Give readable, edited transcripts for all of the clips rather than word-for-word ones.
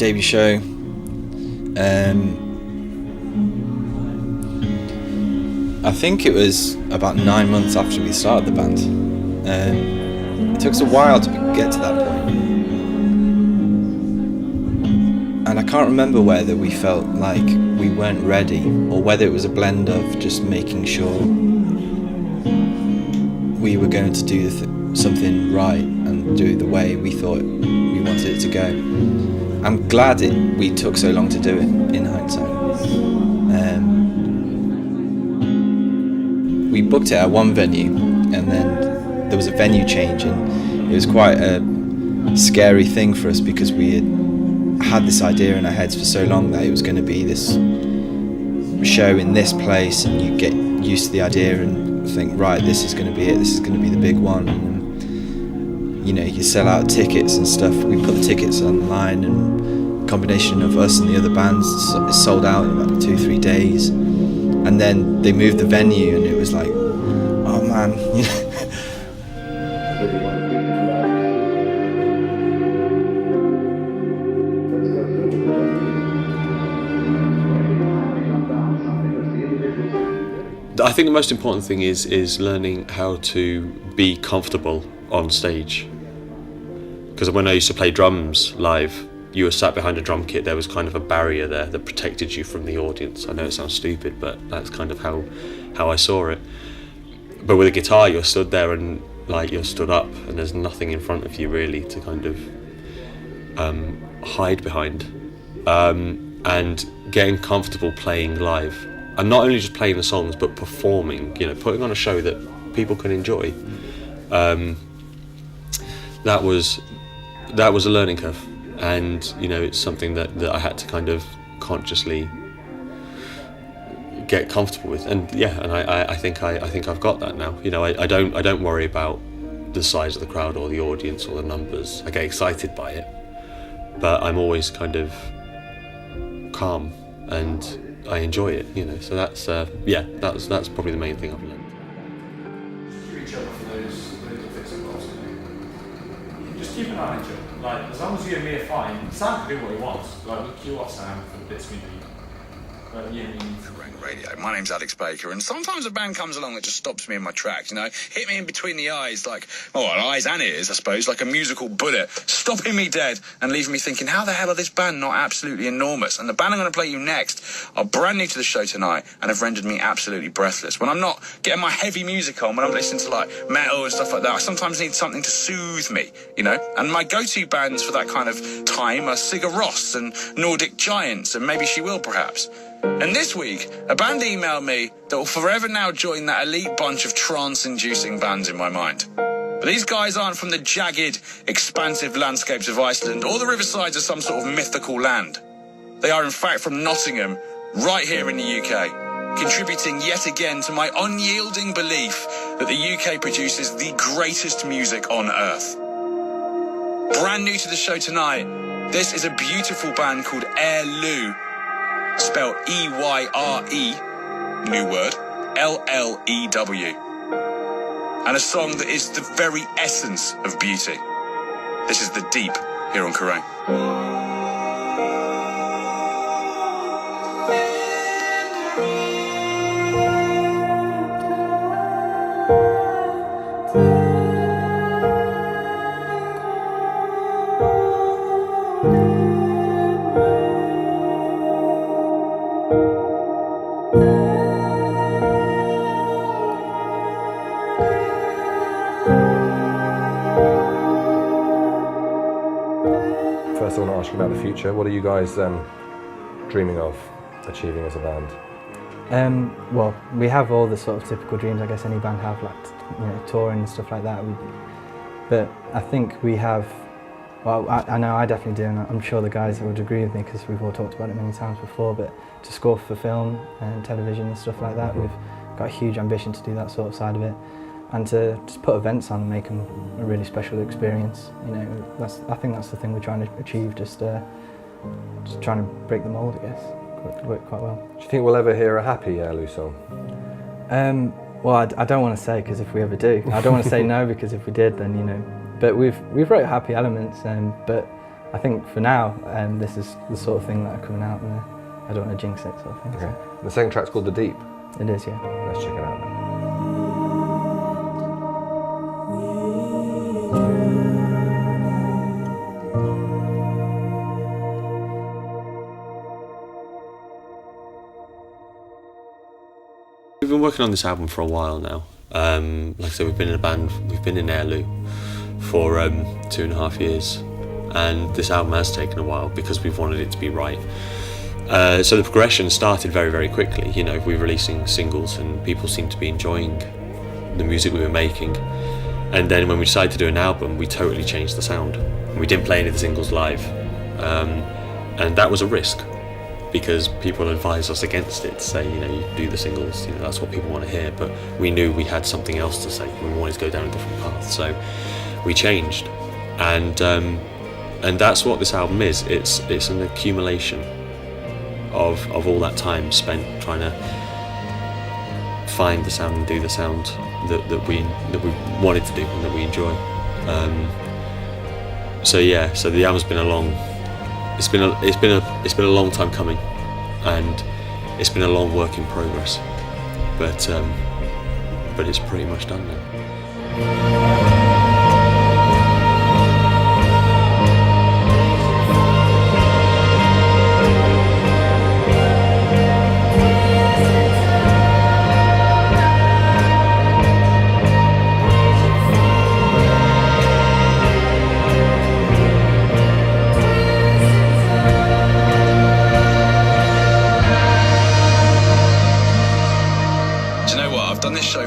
debut show. I think it was about 9 months after we started the band. It took us a while to get to that point. And I can't remember whether we felt like we weren't ready or whether it was a blend of just making sure we were going to do something right and do it the way we thought we wanted it to go. I'm glad we took so long to do it in hindsight. We booked it at one venue and then there was a venue change, and it was quite a scary thing for us because we had this idea in our heads for so long that it was going to be this show in this place, and you get used to the idea and think, right, this is going to be it, this is going to be the big one. And, you know, you sell out tickets and stuff. We put the tickets online, and a combination of us and the other bands sold out in about 2-3 days. And then they moved the venue, and it was like, oh man, you know. I think the most important thing is learning how to be comfortable on stage. Because when I used to play drums live, you were sat behind a drum kit, there was kind of a barrier there that protected you from the audience. I know it sounds stupid, but that's kind of how I saw it. But with a guitar, you're stood there and like you're stood up, and there's nothing in front of you really to kind of hide behind. And getting comfortable playing live, and not only just playing the songs, but performing, you know, putting on a show that people can enjoy. That was a learning curve. And you know, it's something that I had to kind of consciously get comfortable with, and yeah, and I think I've got that now. You know, I don't worry about the size of the crowd or the audience or the numbers. I get excited by it, but I'm always kind of calm and I enjoy it. You know, so that's that's probably the main thing I've learned. Each other for those little bits and bobs. Just keep an eye on each other. Like, as long as you and me are fine, Sam can do what he wants. Like, we'll queue off Sam for the bits we need. But yeah, Radio. My name's Alex Baker, and sometimes a band comes along that just stops me in my tracks, you know, hit me in between the eyes, like, eyes and ears, I suppose, like a musical bullet, stopping me dead and leaving me thinking, how the hell are this band not absolutely enormous? And the band I'm going to play you next are brand new to the show tonight and have rendered me absolutely breathless. When I'm not getting my heavy music on, when I'm listening to like metal and stuff like that, I sometimes need something to soothe me, you know, and my go-to bands for that kind of time are Sigur Rós and Nordic Giants, and Maybe She Will, perhaps. And this week, a band emailed me that will forever now join that elite bunch of trance-inducing bands in my mind. But these guys aren't from the jagged, expansive landscapes of Iceland or the riversides of some sort of mythical land. They are in fact from Nottingham, right here in the UK, contributing yet again to my unyielding belief that the UK produces the greatest music on earth. Brand new to the show tonight, this is a beautiful band called EYRE LLEW, spelled E-Y-R-E, new word, L-L-E-W. And a song that is the very essence of beauty. This is The Deep, here on Kerrang. First, I want to ask you about the future. What are you guys dreaming of achieving as a band? Well, we have all the sort of typical dreams I guess any band have, like, you know, touring and stuff like that. But I think we have, well, I know I definitely do, and I'm sure the guys would agree with me because we've all talked about it many times before, but to score for film and television and stuff like that, we've got a huge ambition to do that sort of side of it. And to just put events on and make them a really special experience, you know, I think that's the thing we're trying to achieve, just trying to break the mould, I guess. It worked quite well. Do you think we'll ever hear a happy EYRE LLEW song? Well, I don't want to say, because if we ever do, I don't want to say no, because if we did, then, you know, but we've wrote happy elements, but I think for now, this is the sort of thing that are coming out, and I don't want to jinx it, sort of thing. Okay. The second track's called The Deep. So it is, yeah. Let's check it out now. We've been working on this album for a while now. Like I said, we've been in a band, we've been in EYRE LLEW for 2.5 years, and this album has taken a while because we've wanted it to be right. So the progression started very, very quickly. You know, we were releasing singles and people seemed to be enjoying the music we were making. And then when we decided to do an album, we totally changed the sound. And we didn't play any of the singles live. And that was a risk, because people advised us against it, to say, you know, you do the singles, you know, that's what people want to hear. But we knew we had something else to say. We wanted to go down a different path. So we changed. And that's what this album is. It's an accumulation of all that time spent trying to find the sound and do the sound that we wanted to do and that we enjoy. So yeah, so the album's been it's been a long time coming, and it's been a long work in progress. But it's pretty much done now.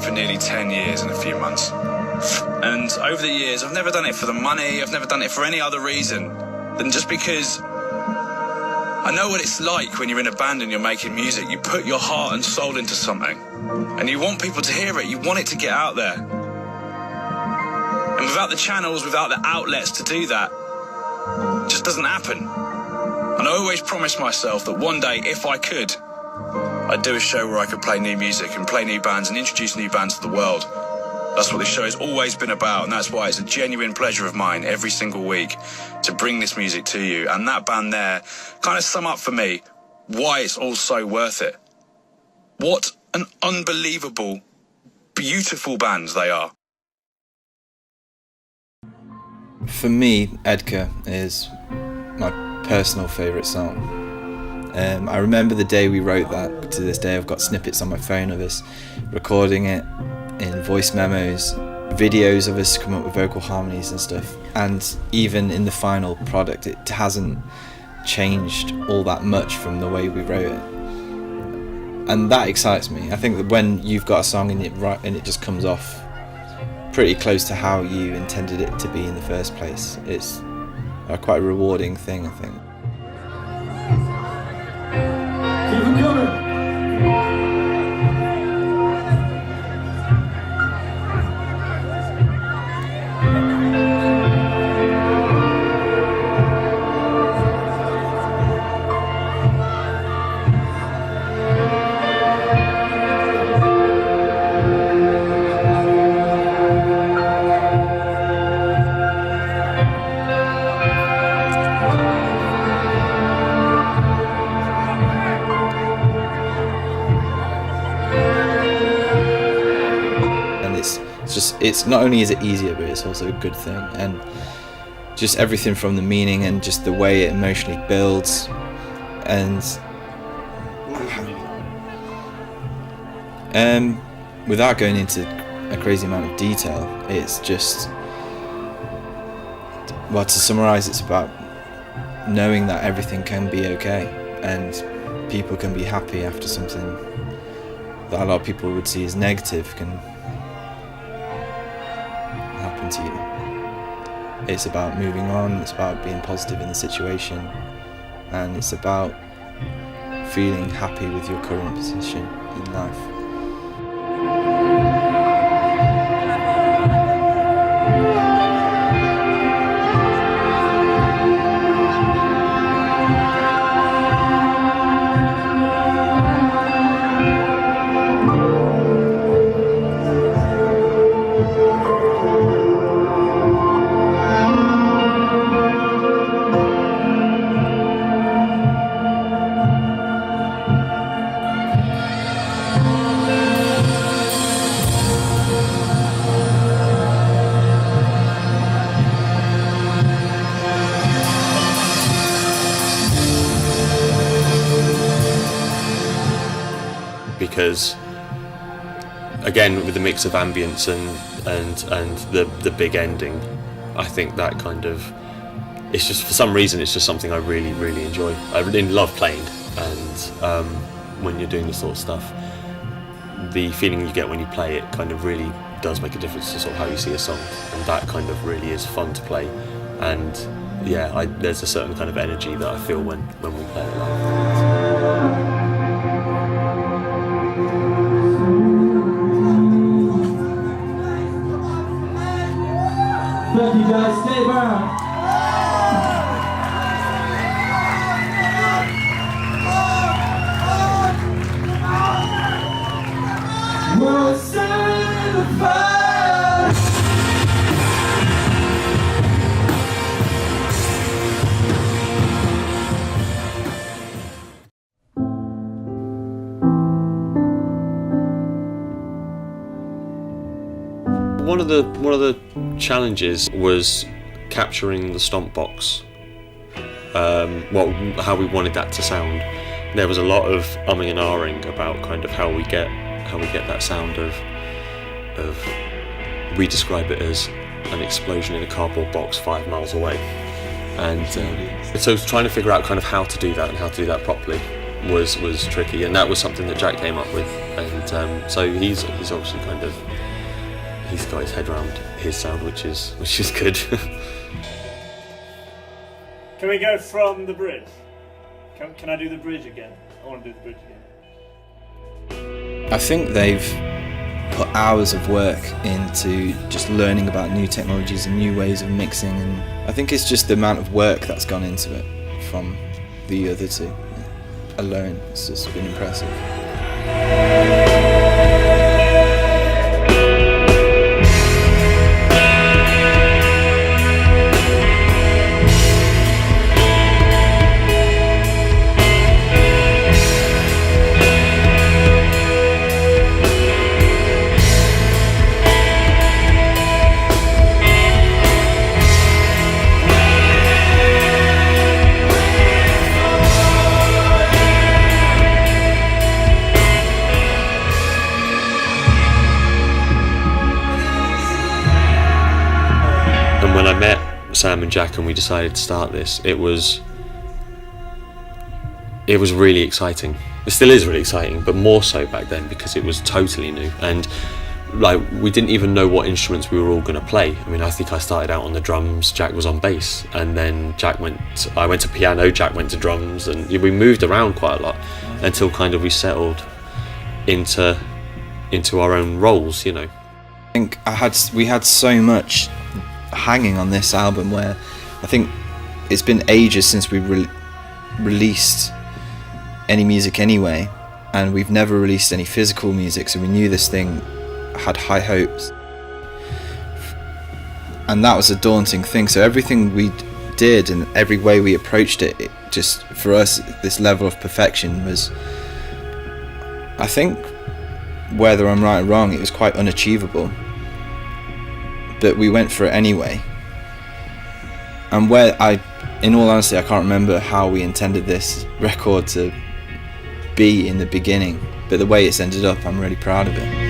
For nearly 10 years and a few months, and over the years I've never done it for the money, I've never done it for any other reason than just because I know what it's like when you're in a band and you're making music. You put your heart and soul into something and you want people to hear it, you want it to get out there, and without the channels, without the outlets to do that, it just doesn't happen. And I always promised myself that one day, if I could, I'd do a show where I could play new music and play new bands and introduce new bands to the world. That's what this show has always been about, and that's why it's a genuine pleasure of mine every single week to bring this music to you. And that band there kind of sum up for me why it's all so worth it. What an unbelievable, beautiful bands they are. For me, Edgar is my personal favourite song. I remember the day we wrote that. To this day I've got snippets on my phone of us recording it in voice memos, videos of us coming up with vocal harmonies and stuff, and even in the final product it hasn't changed all that much from the way we wrote it, and that excites me. I think that when you've got a song and it just comes off pretty close to how you intended it to be in the first place, it's quite a rewarding thing, I think. Keep it coming. It's not only is it easier, but it's also a good thing, and just everything from the meaning and just the way it emotionally builds, and without going into a crazy amount of detail, it's just, well, to summarise, it's about knowing that everything can be okay and people can be happy after something that a lot of people would see as negative can happen to you. It's about moving on, it's about being positive in the situation, and it's about feeling happy with your current position in life. because again, with the mix of ambience and the big ending, I think that kind of, it's just, for some reason, it's just something I really, really enjoy. I really love playing, and when you're doing this sort of stuff, the feeling you get when you play it kind of really does make a difference to sort of how you see a song, and that kind of really is fun to play. And yeah, there's a certain kind of energy that I feel when we play it live. Thank you guys, stay around. We're setting the fire. One of the challenges was capturing the stomp box. How we wanted that to sound. There was a lot of umming and ahhing about kind of how we get that sound of, we describe it as an explosion in a cardboard box 5 miles away. And so trying to figure out kind of how to do that and how to do that properly was tricky, and that was something that Jack came up with. And so he's obviously kind of, he's got his head around his sound, which is good. Can we go from the bridge? Can I do the bridge again? I want to do the bridge again. I think they've put hours of work into just learning about new technologies and new ways of mixing, and I think it's just the amount of work that's gone into it from the other two alone. It's just been impressive. When I met Sam and Jack and we decided to start this, it was really exciting. It still is really exciting, but more so back then because it was totally new, and like we didn't even know what instruments we were all going to play. I mean, I think I started out on the drums, Jack was on bass, and then I went to piano, Jack went to drums, and we moved around quite a lot until kind of we settled into our own roles, you know. I think we had so much hanging on this album, where I think it's been ages since we released any music anyway, and we've never released any physical music, so we knew this thing had high hopes, and that was a daunting thing. So everything we did and every way we approached it, it just, for us, this level of perfection was, I think, whether I'm right or wrong, it was quite unachievable. But we went for it anyway. And in all honesty, I can't remember how we intended this record to be in the beginning, but the way it's ended up, I'm really proud of it.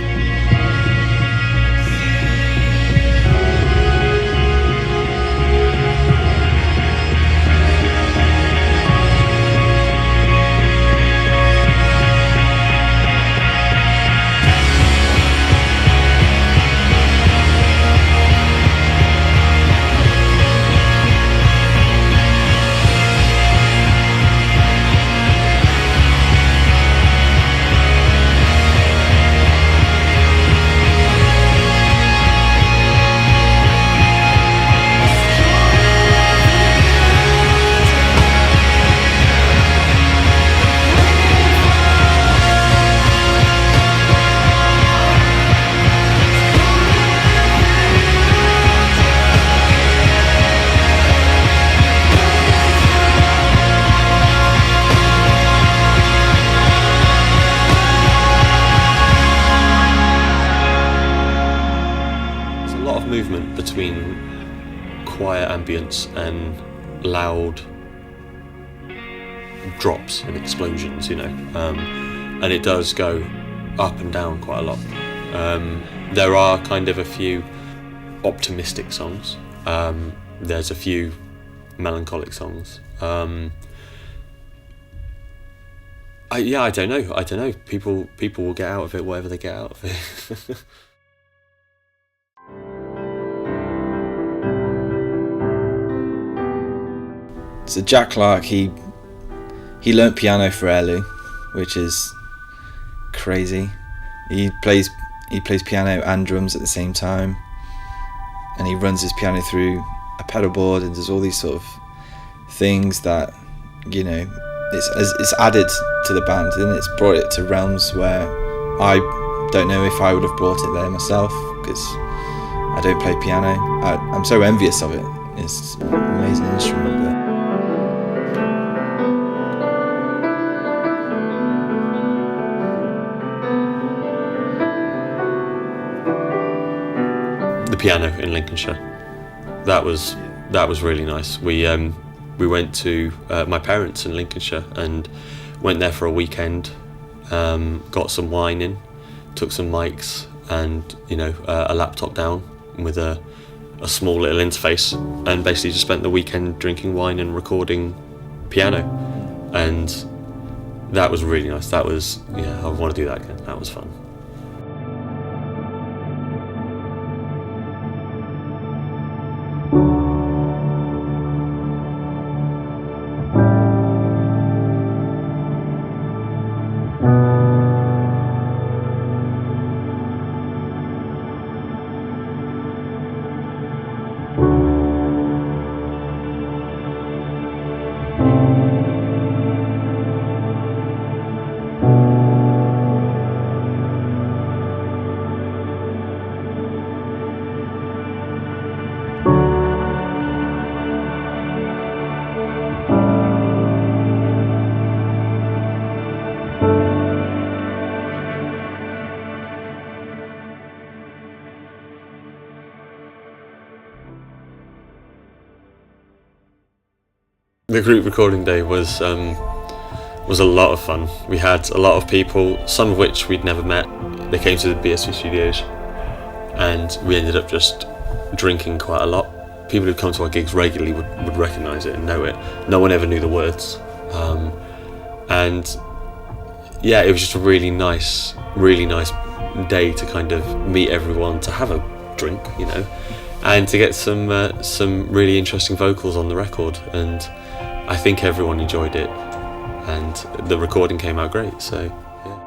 Movement between quiet ambience and loud drops and explosions, you know, and it does go up and down quite a lot. There are kind of a few optimistic songs. There's a few melancholic songs. I don't know. People will get out of it whatever they get out of it. So Jack Clark, he learnt piano for EYRE LLEW, which is crazy. He plays piano and drums at the same time, and he runs his piano through a pedal board and does all these sort of things that, you know, it's added to the band, and it's brought it to realms where I don't know if I would have brought it there myself, because I don't play piano. I'm so envious of it. It's an amazing instrument. But the piano in Lincolnshire, that was really nice. We went to my parents in Lincolnshire and went there for a weekend, got some wine in, took some mics and, you know, a laptop down with a small little interface, and basically just spent the weekend drinking wine and recording piano, and that was really nice. That was, yeah, I want to do that again. That was fun. The group recording day was a lot of fun. We had a lot of people, some of which we'd never met. They came to the BSV studios, and we ended up just drinking quite a lot. People who come to our gigs regularly would recognise it and know it. No one ever knew the words, and yeah, it was just a really nice day to kind of meet everyone, to have a drink, you know, and to get some really interesting vocals on the record. And I think everyone enjoyed it, and the recording came out great, so yeah.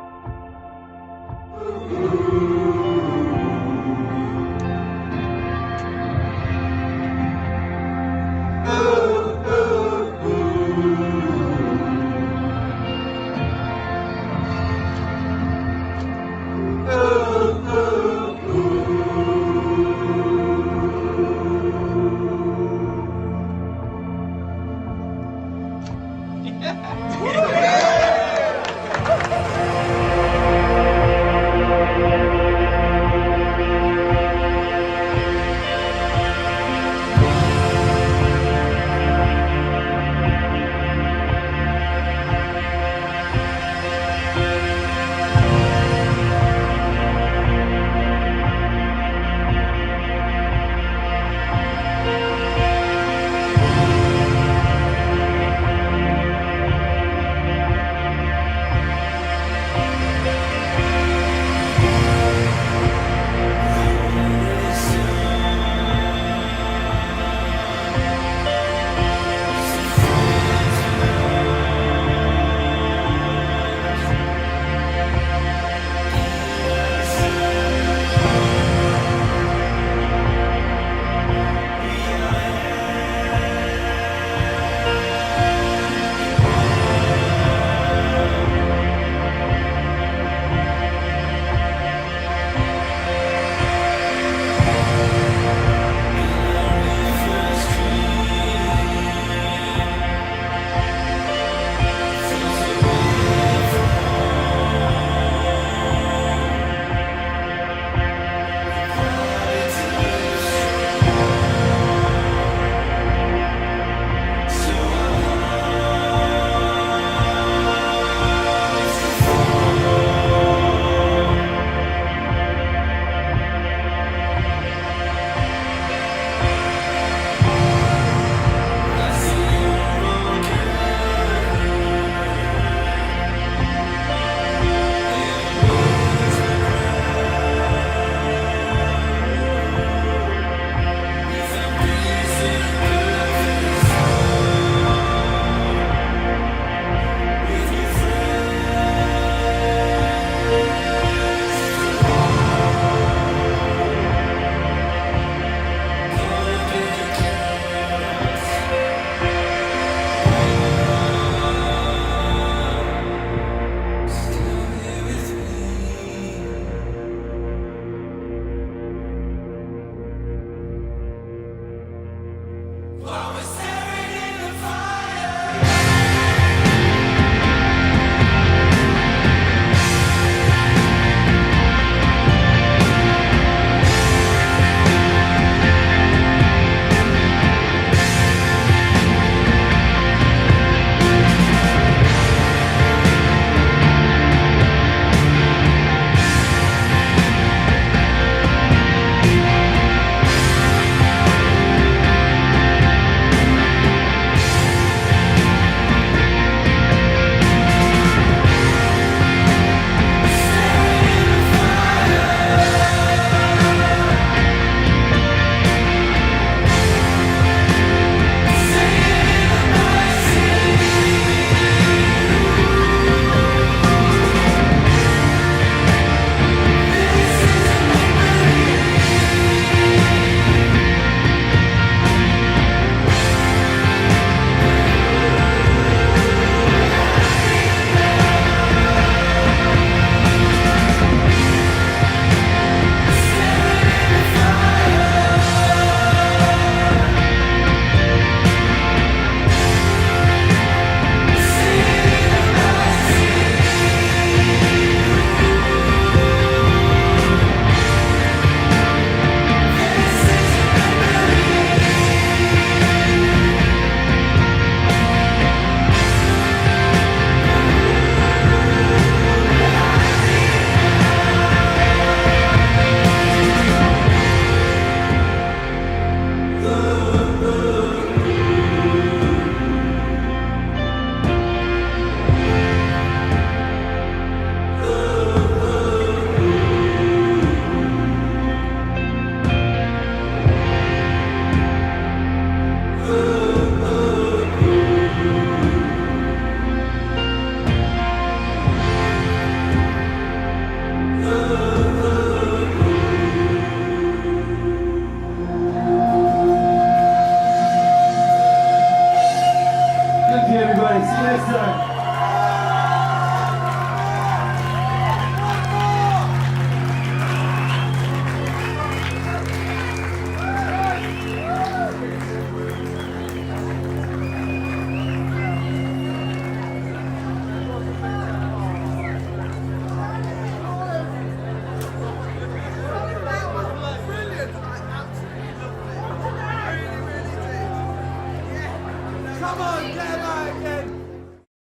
on, get back in.